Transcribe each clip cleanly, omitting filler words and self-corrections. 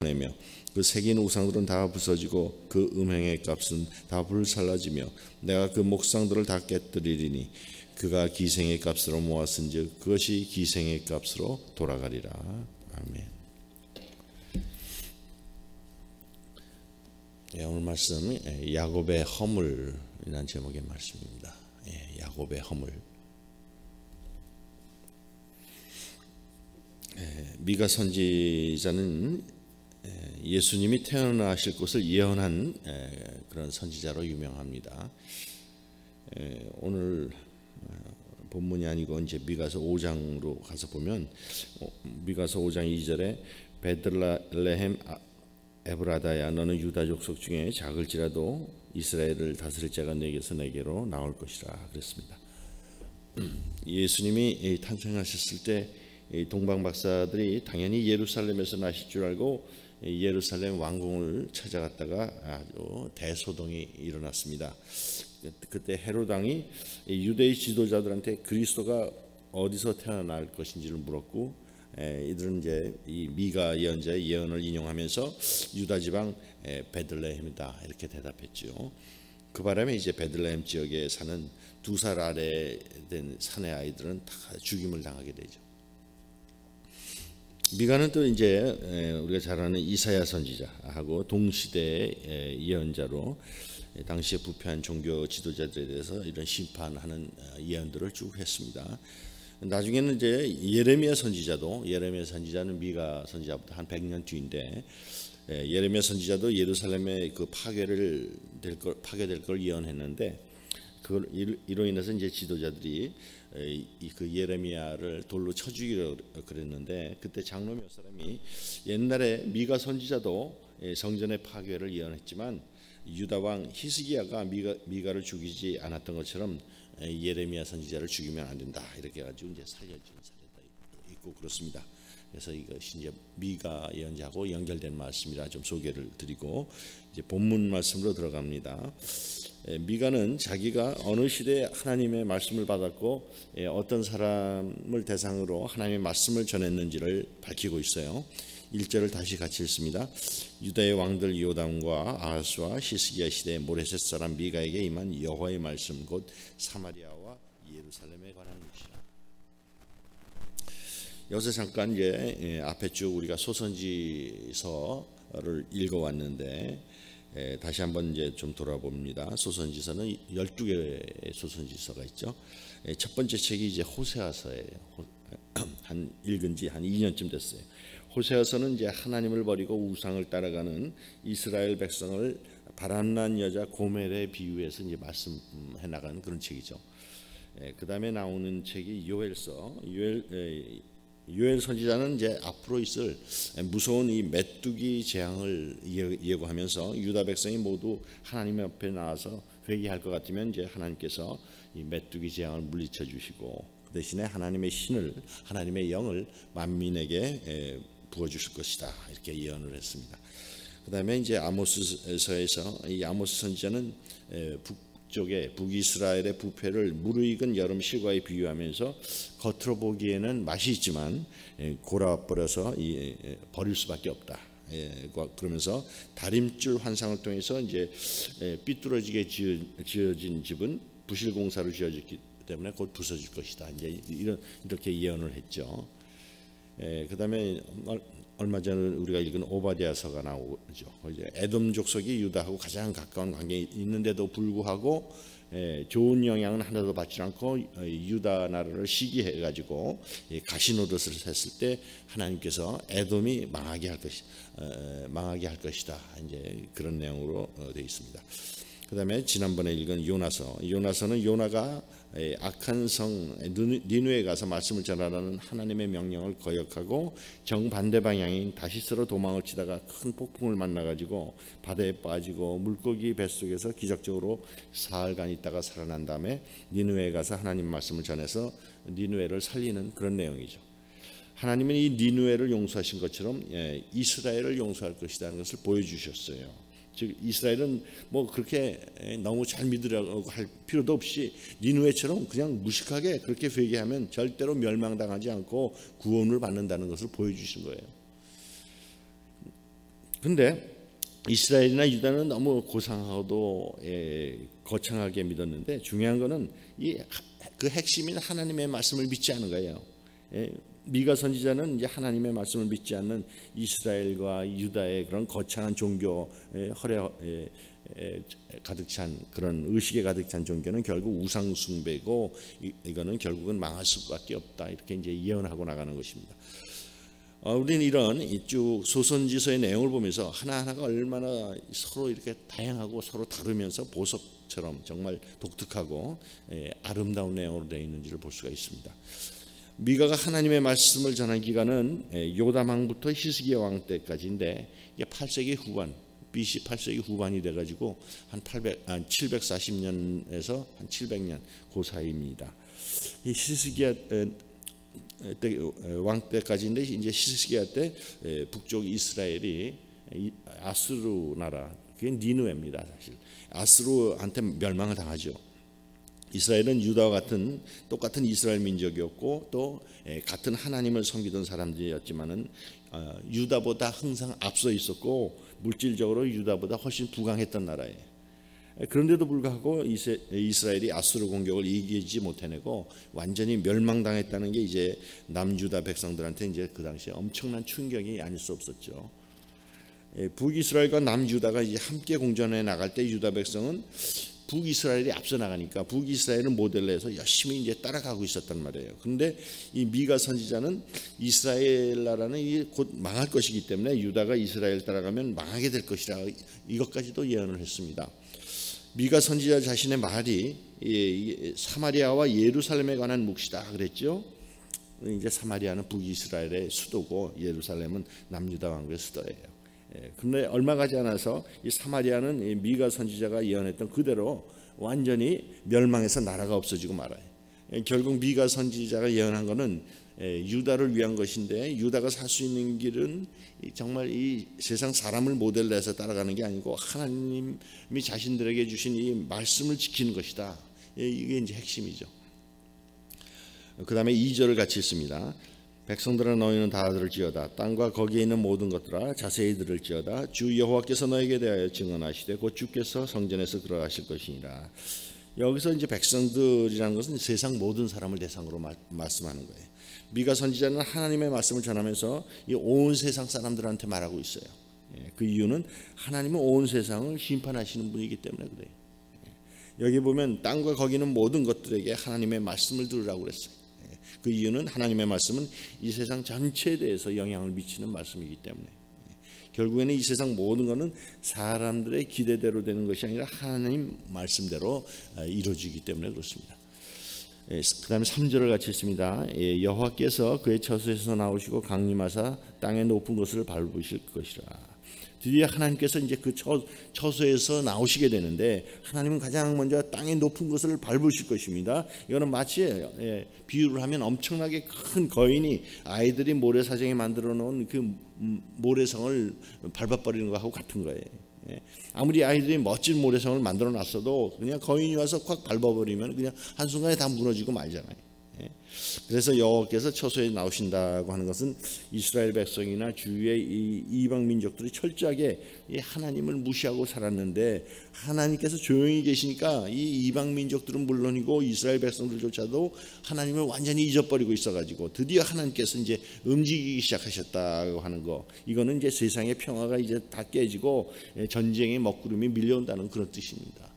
내며 그 새긴 우상들은 다 부서지고 그 음행의 값은 다 불살라지며 내가 그 목상들을 다 깨뜨리리니 그가 기생의 값으로 모았은즉 그것이 기생의 값으로 돌아가리라. 아멘. 오늘 말씀은 야곱의 허물이라는 제목의 말씀입니다. 야곱의 허물. 미가 선지자는 예수님이 태어나실 것을 예언한 그런 선지자로 유명합니다. 오늘 본문이 아니고 이제 미가서 5장으로 가서 보면 미가서 5장 2절에 베들레헴 에브라다야 너는 유다 족속 중에 작을지라도 이스라엘을 다스릴 자가 내게로 나올 것이라 그랬습니다. 예수님이 탄생하셨을 때 동방 박사들이 당연히 예루살렘에서 나실 줄 알고 예루살렘 왕궁을 찾아갔다가 아주 대소동이 일어났습니다. 그때 헤롯 왕이 유대의 지도자들한테 그리스도가 어디서 태어날 것인지를 물었고, 이들은 이제 이 미가 예언자의 예언을 인용하면서 유다 지방 베들레헴이다 이렇게 대답했죠. 그 바람에 이제 베들레헴 지역에 사는 2살 아래 된 사내 아이들은 다 죽임을 당하게 되죠. 미가는 또 이제 우리가 잘 아는 이사야 선지자하고 동시대의 예언자로 당시에 부패한 종교 지도자들에 대해서 이런 심판하는 예언들을 쭉 했습니다. 나중에는 이제 예레미야 선지자는 미가 선지자보다 한 100년 뒤인데, 예레미야 선지자도 예루살렘의 그 파괴될 걸 예언했는데, 그걸 이로 인해서 이제 지도자들이 그 예레미야를 돌로 쳐 죽이려고 그랬는데, 그때 장로 몇 사람이 옛날에 미가 선지자도 성전의 파괴를 예언했지만 유다 왕 히스기야가 미가를 죽이지 않았던 것처럼 예레미야 선지자를 죽이면 안 된다 이렇게 해가지고 이제 살려준 사례도 있고 그렇습니다. 그래서 이것이 이제 미가 예언자하고 연결된 말씀이라 좀 소개를 드리고 이제 본문 말씀으로 들어갑니다. 미가는 자기가 어느 시대에 하나님의 말씀을 받았고 어떤 사람을 대상으로 하나님의 말씀을 전했는지를 밝히고 있어요. 1절을 다시 같이 읽습니다. 유다의 왕들 요담과 아하스와 히스기야 시대의 모레셋 사람 미가에게 임한 여호와의 말씀 곧 사마리아와 예루살렘에 관한 것이라. 여기서 잠깐 이제 앞에 쭉 우리가 소선지서를 읽어왔는데 다시 한번 이제 좀 돌아봅니다. 소선지서는 12개의 소선지서가 있죠. 첫 번째 책이 이제 호세아서예요. 읽은 지 한 2년쯤 됐어요. 호세아서는 이제 하나님을 버리고 우상을 따라가는 이스라엘 백성을 바람난 여자 고멜에 비유해서 이제 말씀해 나가는 그런 책이죠. 그 다음에 나오는 책이 요엘서. 요엘 선지자는 이제 앞으로 있을 무서운 이 메뚜기 재앙을 예고하면서 유다 백성이 모두 하나님 앞에 나와서 회개할 것 같으면 이제 하나님께서 이 메뚜기 재앙을 물리쳐 주시고 그 대신에 하나님의 하나님의 영을 만민에게 부어주실 것이다 이렇게 예언을 했습니다. 그 다음에 이제 아모스서에서 이 아모스 선지자는 북이스라엘의 부패를 무르익은 여름 실과에 비유하면서 겉으로 보기에는 맛이 있지만 골아버려서 버릴 수밖에 없다. 그러면서 다림줄 환상을 통해서 이제 삐뚤어지게 지어진 집은 부실공사로 지어졌기 때문에 곧 부서질 것이다. 이제 이렇게 예언을 했죠. 그 다음에 얼마 전에 우리가 읽은 오바댜서가 나오죠. 이제 에돔 족속이 유다하고 가장 가까운 관계에 있는데도 불구하고 좋은 영향은 하나도 받지 않고 유다 나라를 시기해가지고 가시노릇을 했을 때 하나님께서 에돔이 망하게 할 것이다. 이제 그런 내용으로 되어 있습니다. 그 다음에 지난번에 읽은 요나서는 요나가 악한 성 니느웨에 가서 말씀을 전하라는 하나님의 명령을 거역하고 정반대 방향인 다시스로 도망을 치다가 큰 폭풍을 만나가지고 바다에 빠지고 물고기 뱃속에서 기적적으로 사흘간 있다가 살아난 다음에 니느웨에 가서 하나님 말씀을 전해서 니느웨를 살리는 그런 내용이죠. 하나님은 이 니느웨를 용서하신 것처럼 이스라엘을 용서할 것이라는 것을 보여주셨어요. 즉 이스라엘은 뭐 그렇게 너무 잘 믿으려고 할 필요도 없이 니느웨처럼 그냥 무식하게 그렇게 회개하면 절대로 멸망당하지 않고 구원을 받는다는 것을 보여주신 거예요. 근데 이스라엘이나 유다는 너무 고상하고도 거창하게 믿었는데 중요한 거는 그 핵심인 하나님의 말씀을 믿지 않은 거예요. 미가 선지자는 이제 하나님의 말씀을 믿지 않는 이스라엘과 유다의 그런 거창한 종교 가득 찬 그런 의식에 가득 찬 종교는 결국 우상 숭배고 이거는 결국은 망할 수밖에 없다, 이렇게 이제 예언하고 나가는 것입니다. 우리는 이런 쭉 소선지서의 내용을 보면서 하나하나가 얼마나 서로 이렇게 다양하고 서로 다르면서 보석처럼 정말 독특하고 아름다운 내용으로 되어 있는지를 볼 수가 있습니다. 미가가 하나님의 말씀을 전한 기간은 요담 왕부터 히스기야 왕 때까지인데 이게 8세기 후반, BC 8세기 후반이 돼가지고 한 740년에서 한 700년 그 사이입니다. 이 히스기야 왕 때까지인데 이제 히스기야 때 북쪽 이스라엘이 아수르 나라, 그게 니느웨입니다. 사실 아수르한테 멸망을 당하죠. 이스라엘은 유다와 같은 똑같은 이스라엘 민족이었고 또 같은 하나님을 섬기던 사람들이었지만은 유다보다 항상 앞서 있었고 물질적으로 유다보다 훨씬 부강했던 나라예요. 그런데도 불구하고 이스라엘이 아수르 공격을 이기지 못해내고 완전히 멸망당했다는 게 이제 남유다 백성들한테 이제 그 당시에 엄청난 충격이 아닐 수 없었죠. 북이스라엘과 남유다가 이제 함께 공전해 나갈 때 유다 백성은 북이스라엘이 앞서 나가니까 북이스라엘을 모델로 해서 열심히 이제 따라가고 있었단 말이에요. 그런데 이 미가 선지자는 이스라엘 나라는 곧 망할 것이기 때문에 유다가 이스라엘 따라가면 망하게 될 것이라 이것까지도 예언을 했습니다. 미가 선지자 자신의 말이 사마리아와 예루살렘에 관한 묵시다 그랬죠. 이제 사마리아는 북이스라엘의 수도고 예루살렘은 남유다 왕국의 수도예요. 그런데 얼마 가지 않아서 이 사마리아는 미가 선지자가 예언했던 그대로 완전히 멸망해서 나라가 없어지고 말아요. 결국 미가 선지자가 예언한 것은 유다를 위한 것인데 유다가 살 수 있는 길은 정말 이 세상 사람을 모델로 해서 따라가는 게 아니고 하나님이 자신들에게 주신 이 말씀을 지키는 것이다. 이게 이제 핵심이죠. 그 다음에 2절을 같이 읽습니다. 백성들아 너희는 다 들을지어다. 땅과 거기에 있는 모든 것들아 자세히 들을지어다. 주 여호와께서 너에게 대하여 증언하시되 곧 주께서 성전에서 들어가실 것이니라. 여기서 이제 백성들이라는 것은 세상 모든 사람을 대상으로 말씀하는 거예요. 미가 선지자는 하나님의 말씀을 전하면서 이 온 세상 사람들한테 말하고 있어요. 그 이유는 하나님은 온 세상을 심판하시는 분이기 때문에 그래요. 여기 보면 땅과 거기 있는 모든 것들에게 하나님의 말씀을 들으라고 그랬어요. 그 이유는 하나님의 말씀은 이 세상 전체에 대해서 영향을 미치는 말씀이기 때문에 결국에는 이 세상 모든 것은 사람들의 기대대로 되는 것이 아니라 하나님 말씀대로 이루어지기 때문에 그렇습니다. 그 다음에 3절을 같이 읽습니다. 여호와께서 그의 처소에서 나오시고 강림하사 땅의 높은 곳을 밟으실 것이라. 드디어 하나님께서 이제 그 처소에서 나오시게 되는데 하나님은 가장 먼저 땅의 높은 것을 밟으실 것입니다. 이거는 마치 비유를 하면 엄청나게 큰 거인이 아이들이 모래사장에 만들어 놓은 그 모래성을 밟아버리는 것하고 같은 거예요. 아무리 아이들이 멋진 모래성을 만들어 놨어도 그냥 거인이 와서 콱 밟아버리면 그냥 한순간에 다 무너지고 말잖아요. 그래서 여호와께서 처소에 나오신다고 하는 것은 이스라엘 백성이나 주위의 이 이방 민족들이 철저하게 하나님을 무시하고 살았는데 하나님께서 조용히 계시니까 이 이방 민족들은 물론이고 이스라엘 백성들조차도 하나님을 완전히 잊어버리고 있어가지고 드디어 하나님께서 이제 움직이기 시작하셨다고 하는 거, 이거는 이제 세상의 평화가 이제 다 깨지고 전쟁의 먹구름이 밀려온다는 그런 뜻입니다.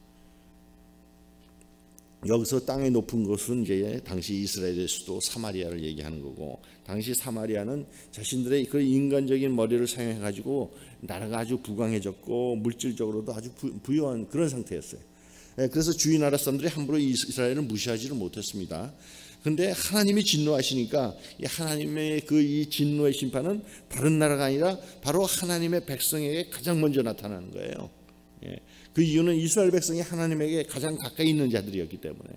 여기서 땅의 높은 곳은 이제 당시 이스라엘의 수도 사마리아를 얘기하는 거고, 당시 사마리아는 자신들의 그 인간적인 머리를 사용해 가지고 나라가 아주 부강해졌고 물질적으로도 아주 부유한 그런 상태였어요. 그래서 주위 나라 사람들이 함부로 이스라엘을 무시하지를 못했습니다. 그런데 하나님이 진노하시니까 이 하나님의 그 이 진노의 심판은 다른 나라가 아니라 바로 하나님의 백성에게 가장 먼저 나타나는 거예요. 그 이유는 이스라엘 백성이 하나님에게 가장 가까이 있는 자들이었기 때문에,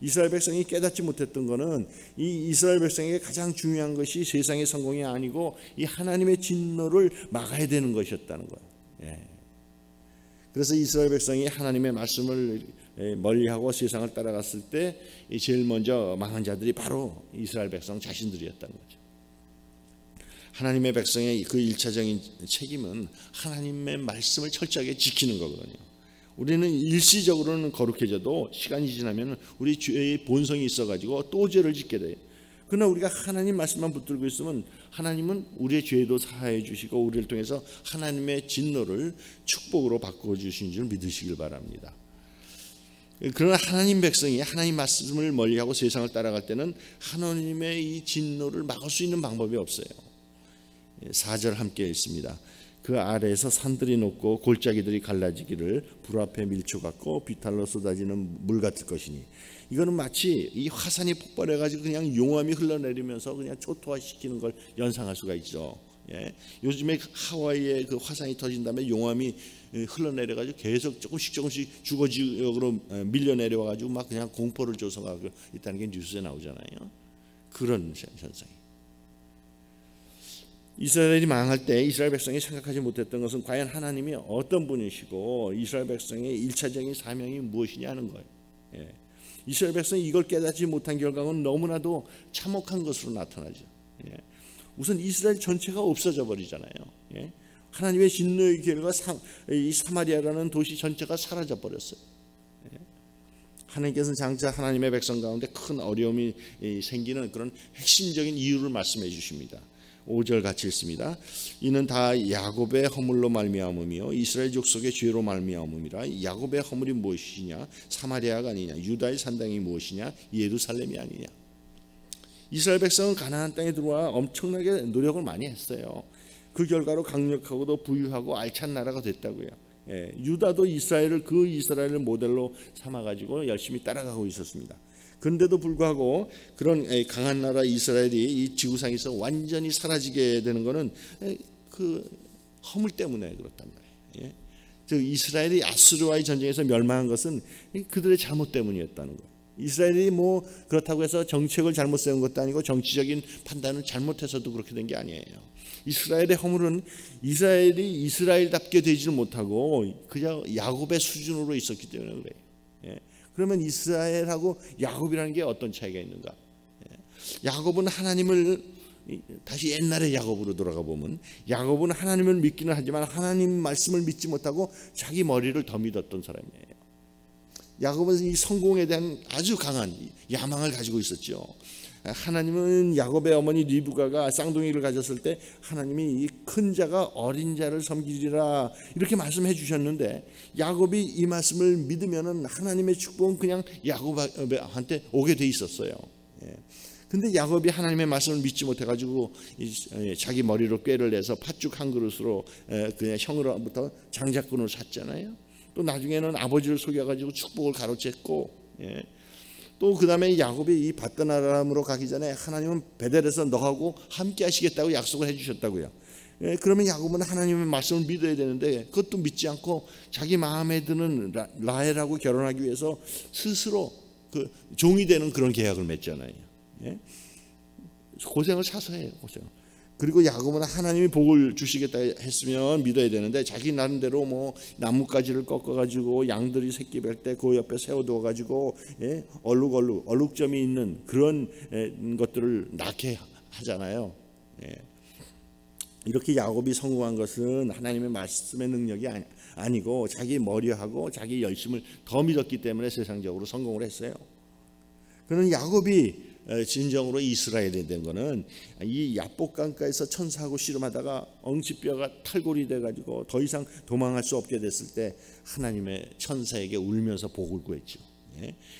이스라엘 백성이 깨닫지 못했던 것은 이 이스라엘 백성에게 가장 중요한 것이 세상의 성공이 아니고 이 하나님의 진노를 막아야 되는 것이었다는 거예요. 그래서 이스라엘 백성이 하나님의 말씀을 멀리하고 세상을 따라갔을 때 제일 먼저 망한 자들이 바로 이스라엘 백성 자신들이었다는 거죠. 하나님의 백성의 그 1차적인 책임은 하나님의 말씀을 철저하게 지키는 거거든요. 우리는 일시적으로는 거룩해져도 시간이 지나면 우리 죄의 본성이 있어가지고 또 죄를 짓게 돼요. 그러나 우리가 하나님 말씀만 붙들고 있으면 하나님은 우리의 죄도 사하여 주시고 우리를 통해서 하나님의 진노를 축복으로 바꾸어 주신 줄 믿으시길 바랍니다. 그러나 하나님 백성이 하나님 말씀을 멀리하고 세상을 따라갈 때는 하나님의 이 진노를 막을 수 있는 방법이 없어요. 4절 함께 읽습니다. 그 아래에서 산들이 녹고 골짜기들이 갈라지기를 불 앞에 밀초 같고 비탈로 쏟아지는 물 같을 것이니, 이거는 마치 이 화산이 폭발해가지고 그냥 용암이 흘러내리면서 그냥 초토화시키는 걸 연상할 수가 있죠. 예. 요즘에 하와이에 그 화산이 터진 다음에 용암이 흘러내려가지고 계속 조금씩 주거 지역으로 밀려 내려와가지고 막 그냥 공포를 조성하고 있다는 게 뉴스에 나오잖아요. 그런 현상이. 이스라엘이 망할 때 이스라엘 백성이 생각하지 못했던 것은 과연 하나님이 어떤 분이시고 이스라엘 백성의 1차적인 사명이 무엇이냐 하는 거예요. 예. 이스라엘 백성이 이걸 깨닫지 못한 결과는 너무나도 참혹한 것으로 나타나죠. 예. 우선 이스라엘 전체가 없어져 버리잖아요. 예. 하나님의 진노의 결과 이 사마리아라는 도시 전체가 사라져 버렸어요. 예. 하나님께서는 장차 하나님의 백성 가운데 큰 어려움이 생기는 그런 핵심적인 이유를 말씀해 주십니다. 5절 같이 읽습니다. 이는 다 야곱의 허물로 말미암음이요 이스라엘 족속의 죄로 말미암음이라. 야곱의 허물이 무엇이냐? 사마리아가 아니냐? 유다의 산당이 무엇이냐? 예루살렘이 아니냐? 이스라엘 백성은 가나안 땅에 들어와 엄청나게 노력을 많이 했어요. 그 결과로 강력하고도 부유하고 알찬 나라가 됐다고요. 예, 유다도 이스라엘을 모델로 삼아가지고 열심히 따라가고 있었습니다. 그런데도 불구하고 그런 강한 나라 이스라엘이 이 지구상에서 완전히 사라지게 되는 것은 그 허물 때문에 그렇단 말이에요. 예? 즉 이스라엘이 아수르와의 전쟁에서 멸망한 것은 그들의 잘못 때문이었다는 거예요. 이스라엘이 뭐 그렇다고 해서 정책을 잘못 세운 것도 아니고 정치적인 판단을 잘못해서도 그렇게 된 게 아니에요. 이스라엘의 허물은 이스라엘이 이스라엘답게 되지를 못하고 그냥 야곱의 수준으로 있었기 때문에 그래요. 예. 그러면 이스라엘하고 야곱이라는 게 어떤 차이가 있는가? 야곱은 하나님을 다시 옛날의 야곱으로 돌아가 보면 야곱은 하나님을 믿기는 하지만 하나님 말씀을 믿지 못하고 자기 머리를 더 믿었던 사람이에요. 야곱은 이 성공에 대한 아주 강한 야망을 가지고 있었죠. 하나님은 야곱의 어머니 리브가가 쌍둥이를 가졌을 때 하나님이 이 큰 자가 어린 자를 섬기리라 이렇게 말씀해 주셨는데 야곱이 이 말씀을 믿으면은 하나님의 축복은 그냥 야곱한테 오게 돼 있었어요. 근데 야곱이 하나님의 말씀을 믿지 못해가지고 자기 머리로 꾀를 내서 팥죽 한 그릇으로 그냥 형으로부터 장자꾼을 샀잖아요. 또 나중에는 아버지를 속여가지고 축복을 가로챘고, 또 그 다음에 야곱이 이 받던 아람으로 가기 전에 하나님은 베델에서 너하고 함께 하시겠다고 약속을 해주셨다고요. 그러면 야곱은 하나님의 말씀을 믿어야 되는데 그것도 믿지 않고 자기 마음에 드는 라헬하고 결혼하기 위해서 스스로 그 종이 되는 그런 계약을 맺잖아요. 고생을 사서 해요. 고생. 그리고 야곱은 하나님이 복을 주시겠다 했으면 믿어야 되는데 자기 나름대로 뭐 나뭇가지를 꺾어가지고 양들이 새끼 뵐 때 그 옆에 세워두어가지고 얼룩점이 있는 그런 것들을 낳게 하잖아요. 이렇게 야곱이 성공한 것은 하나님의 말씀의 능력이 아니고 자기 머리하고 자기 열심을 더 믿었기 때문에 세상적으로 성공을 했어요. 그는 야곱이 진정으로 이스라엘이 된 거는 이 야복강가에서 천사하고 씨름하다가 엉치뼈가 탈골이 돼가지고 더 이상 도망할 수 없게 됐을 때 하나님의 천사에게 울면서 복을 구했죠.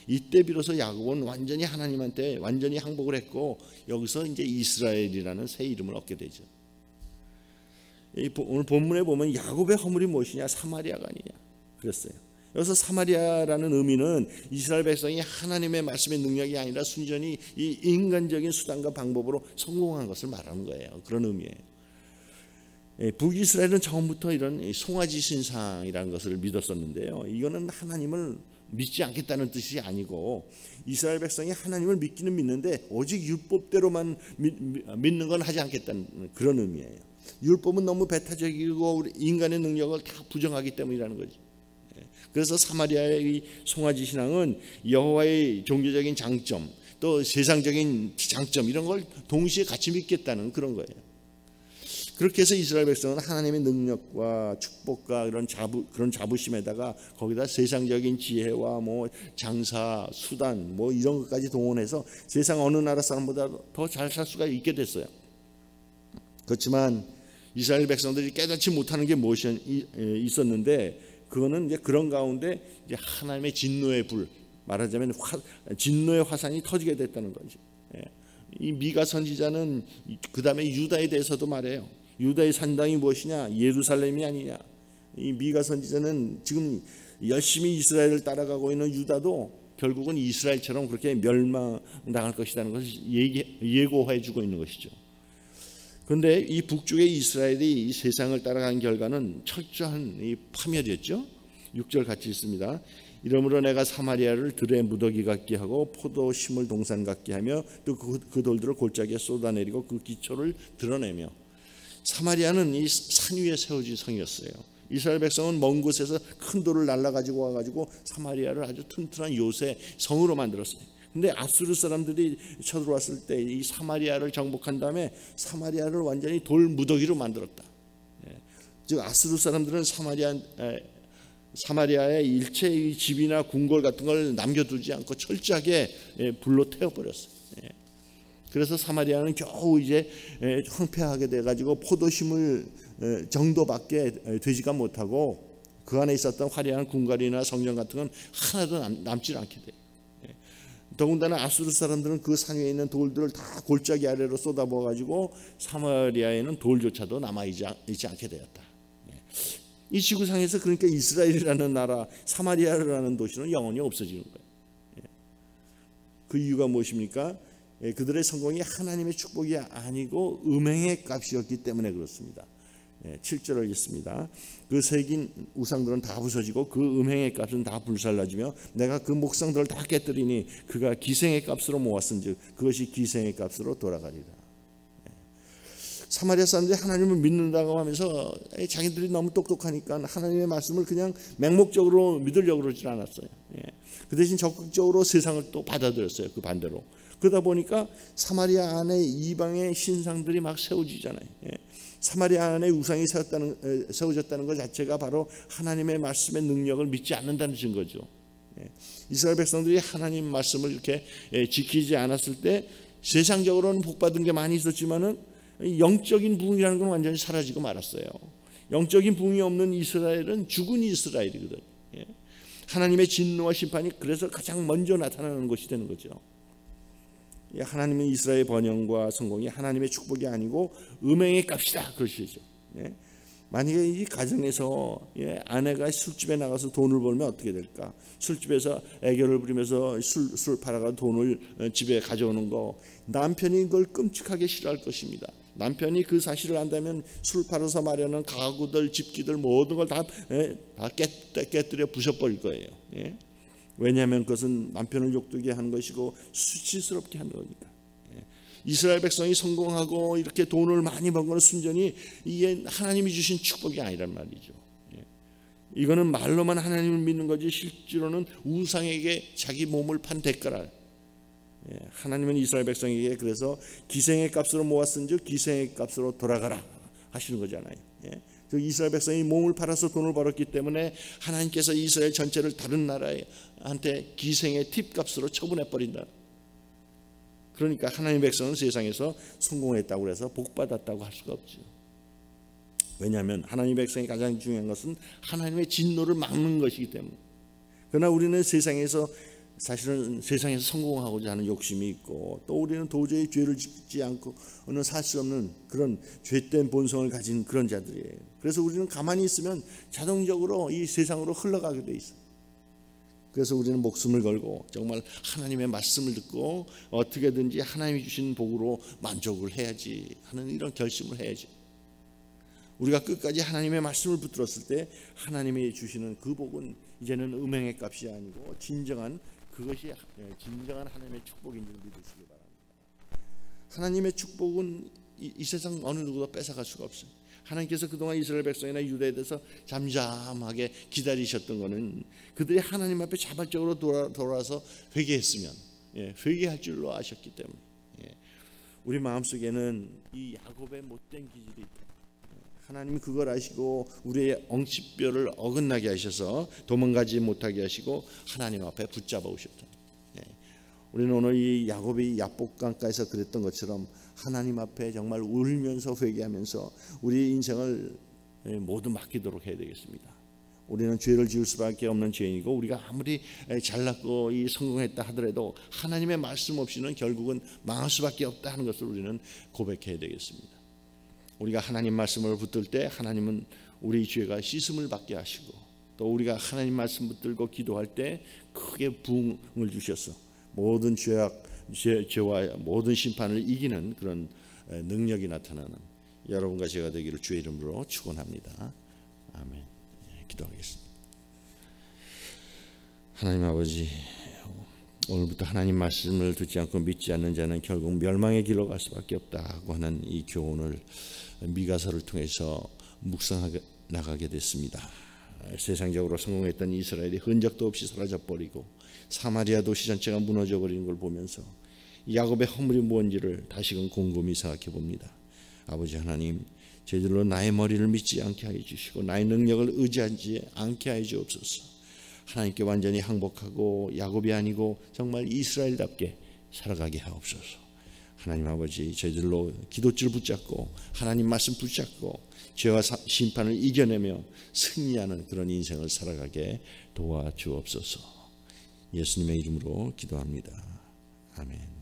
이때 비로소 야곱은 완전히 하나님한테 완전히 항복을 했고 여기서 이제 이스라엘이라는 새 이름을 얻게 되죠. 오늘 본문에 보면 야곱의 허물이 무엇이냐? 사마리아가 아니냐 그랬어요. 여기서 사마리아라는 의미는 이스라엘 백성이 하나님의 말씀의 능력이 아니라 순전히 이 인간적인 수단과 방법으로 성공한 것을 말하는 거예요. 그런 의미예요. 북이스라엘은 처음부터 이런 송아지 신상이라는 것을 믿었었는데요. 이거는 하나님을 믿지 않겠다는 뜻이 아니고 이스라엘 백성이 하나님을 믿기는 믿는데 오직 율법대로만 믿는 건 하지 않겠다는 그런 의미예요. 율법은 너무 배타적이고 인간의 능력을 다 부정하기 때문이라는 거죠. 그래서 사마리아의 이 송아지 신앙은 여호와의 종교적인 장점 또 세상적인 장점 이런 걸 동시에 같이 믿겠다는 그런 거예요. 그렇게 해서 이스라엘 백성은 하나님의 능력과 축복과 그런 자부심에다가 거기다 세상적인 지혜와 뭐 장사, 수단 뭐 이런 것까지 동원해서 세상 어느 나라 사람보다 더 잘 살 수가 있게 됐어요. 그렇지만 이스라엘 백성들이 깨닫지 못하는 게 무엇이 있었는데, 그거는 이제 그런 가운데 이제 하나님의 진노의 불, 말하자면 진노의 화산이 터지게 됐다는 거죠. 이 미가 선지자는 그 다음에 유다에 대해서도 말해요. 유다의 산당이 무엇이냐? 예루살렘이 아니냐. 이 미가 선지자는 지금 열심히 이스라엘을 따라가고 있는 유다도 결국은 이스라엘처럼 그렇게 멸망당할 것이라는 것을 예고해 주고 있는 것이죠. 그런데 이 북쪽의 이스라엘이 이 세상을 따라간 결과는 철저한 이 파멸이었죠. 6절 같이 있습니다. 이러므로 내가 사마리아를 들의 무더기 같게 하고 포도 심을 동산 같게 하며 또 그 돌들을 골짜기에 쏟아내리고 그 기초를 드러내며. 사마리아는 이 산 위에 세워진 성이었어요. 이스라엘 백성은 먼 곳에서 큰 돌을 날라가지고 와가지고 사마리아를 아주 튼튼한 요새 성으로 만들었어요. 근데 아수르 사람들이 쳐들어왔을 때 이 사마리아를 정복한 다음에 사마리아를 완전히 돌 무더기로 만들었다. 즉 아수르 사람들은 사마리아의 일체의 집이나 궁궐 같은 걸 남겨두지 않고 철저하게 불로 태워버렸어요. 그래서 사마리아는 겨우 이제 황폐하게 돼가지고 포도심을 정도밖에 되지가 못하고 그 안에 있었던 화려한 궁궐이나 성전 같은 건 하나도 남지 않게 돼요. 더군다나 아수르 사람들은 그 산 위에 있는 돌들을 다 골짜기 아래로 쏟아부어가지고 사마리아에는 돌조차도 남아있지 않게 되었다. 이 지구상에서 그러니까 이스라엘이라는 나라, 사마리아라는 도시는 영원히 없어지는 거예요. 그 이유가 무엇입니까? 그들의 성공이 하나님의 축복이 아니고 음행의 값이었기 때문에 그렇습니다. 7절을 읽습니다. 그 새긴 우상들은 다 부서지고 그 음행의 값은 다 불살라지며 내가 그 목상들을 다 깨뜨리니 그가 기생의 값으로 모았은즉 그것이 기생의 값으로 돌아가리라. 사마리아 사람들이 하나님을 믿는다고 하면서 자기들이 너무 똑똑하니까 하나님의 말씀을 그냥 맹목적으로 믿으려고 그러지 않았어요. 그 대신 적극적으로 세상을 또 받아들였어요. 그 반대로. 그러다 보니까 사마리아 안에 이방의 신상들이 막 세워지잖아요. 사마리아 안에 우상이 세워졌다는 것 자체가 바로 하나님의 말씀의 능력을 믿지 않는다는 증거죠. 이스라엘 백성들이 하나님 말씀을 이렇게 지키지 않았을 때 세상적으로는 복받은 게 많이 있었지만은 영적인 부흥이라는 건 완전히 사라지고 말았어요. 영적인 부흥이 없는 이스라엘은 죽은 이스라엘이거든요. 하나님의 진노와 심판이 그래서 가장 먼저 나타나는 것이 되는 거죠. 하나님의 이스라엘 번영과 성공이 하나님의 축복이 아니고 음행의 값이다 그러시죠. 만약에 이 가정에서 아내가 술집에 나가서 돈을 벌면 어떻게 될까? 술집에서 애교를 부리면서 술 팔아가 돈을 집에 가져오는 거, 남편이 그걸 끔찍하게 싫어할 것입니다. 남편이 그 사실을 안다면 술 팔아서 마련한 가구들, 집기들 모든 걸 다 깨뜨려 부셔버릴 거예요. 왜냐하면 그것은 남편을 욕되게 하는 것이고 수치스럽게 하는 거니까. 이스라엘 백성이 성공하고 이렇게 돈을 많이 번 거는 순전히 이게 하나님이 주신 축복이 아니란 말이죠. 이거는 말로만 하나님을 믿는 거지 실제로는 우상에게 자기 몸을 판 대가라. 하나님은 이스라엘 백성에게 그래서 기생의 값으로 모았은즉 기생의 값으로 돌아가라 하시는 거잖아요. 이스라엘 백성이 몸을 팔아서 돈을 벌었기 때문에 하나님께서 이스라엘 전체를 다른 나라한테 기생의 팁값으로 처분해 버린다. 그러니까 하나님의 백성은 세상에서 성공했다고 해서 복받았다고 할 수가 없죠. 왜냐하면 하나님의 백성이 가장 중요한 것은 하나님의 진노를 막는 것이기 때문에. 그러나 우리는 사실은 세상에서 성공하고자 하는 욕심이 있고 또 우리는 도저히 죄를 짓지 않고는 살 수 없는 그런 죄된 본성을 가진 그런 자들이에요. 그래서 우리는 가만히 있으면 자동적으로 이 세상으로 흘러가게 돼 있어요. 그래서 우리는 목숨을 걸고 정말 하나님의 말씀을 듣고 어떻게든지 하나님이 주신 복으로 만족을 해야지 하는 이런 결심을 해야지. 우리가 끝까지 하나님의 말씀을 붙들었을 때 하나님이 주시는 그 복은 이제는 음행의 값이 아니고 그것이 진정한 하나님의 축복인 줄 믿으시기 바랍니다. 하나님의 축복은 이 세상 어느 누구도 뺏어갈 수가 없어요. 하나님께서 그동안 이스라엘 백성이나 유다에 대해서 잠잠하게 기다리셨던 것은 그들이 하나님 앞에 자발적으로 돌아와서 회개했으면 회개할 줄로 아셨기 때문에 우리 마음속에는 이 야곱의 못된 기질이 있다. 하나님이 그걸 아시고 우리의 엉치뼈를 어긋나게 하셔서 도망가지 못하게 하시고 하나님 앞에 붙잡아 오셨다. 우리는 오늘 이 야곱이 야복강가에서 그랬던 것처럼 하나님 앞에 정말 울면서 회개하면서 우리 인생을 모두 맡기도록 해야 되겠습니다. 우리는 죄를 지을 수밖에 없는 죄인이고 우리가 아무리 잘났고 성공했다 하더라도 하나님의 말씀 없이는 결국은 망할 수밖에 없다 하는 것을 우리는 고백해야 되겠습니다. 우리가 하나님 말씀을 붙들 때 하나님은 우리 죄가 씻음을 받게 하시고 또 우리가 하나님 말씀 붙들고 기도할 때 크게 부흥을 주셔서 모든 죄와 모든 심판을 이기는 그런 능력이 나타나는 여러분과 제가 되기를 주의 이름으로 축원합니다. 아멘. 기도하겠습니다. 하나님 아버지, 오늘부터 하나님 말씀을 듣지 않고 믿지 않는 자는 결국 멸망의 길로 갈 수밖에 없다고 하는 이 교훈을 미가서를 통해서 묵상하게 나가게 됐습니다. 세상적으로 성공했던 이스라엘이 흔적도 없이 사라져버리고 사마리아 도시 전체가 무너져버리는 걸 보면서 야곱의 허물이 뭔지를 다시금 곰곰이 생각해 봅니다. 아버지 하나님, 저희들로 나의 머리를 믿지 않게 하여 주시고 나의 능력을 의지하지 않게 하여 주옵소서. 하나님께 완전히 항복하고 야곱이 아니고 정말 이스라엘답게 살아가게 하옵소서. 하나님 아버지, 저희들로 기도줄 붙잡고 하나님 말씀 붙잡고 죄와 심판을 이겨내며 승리하는 그런 인생을 살아가게 도와주옵소서. 예수님의 이름으로 기도합니다. 아멘.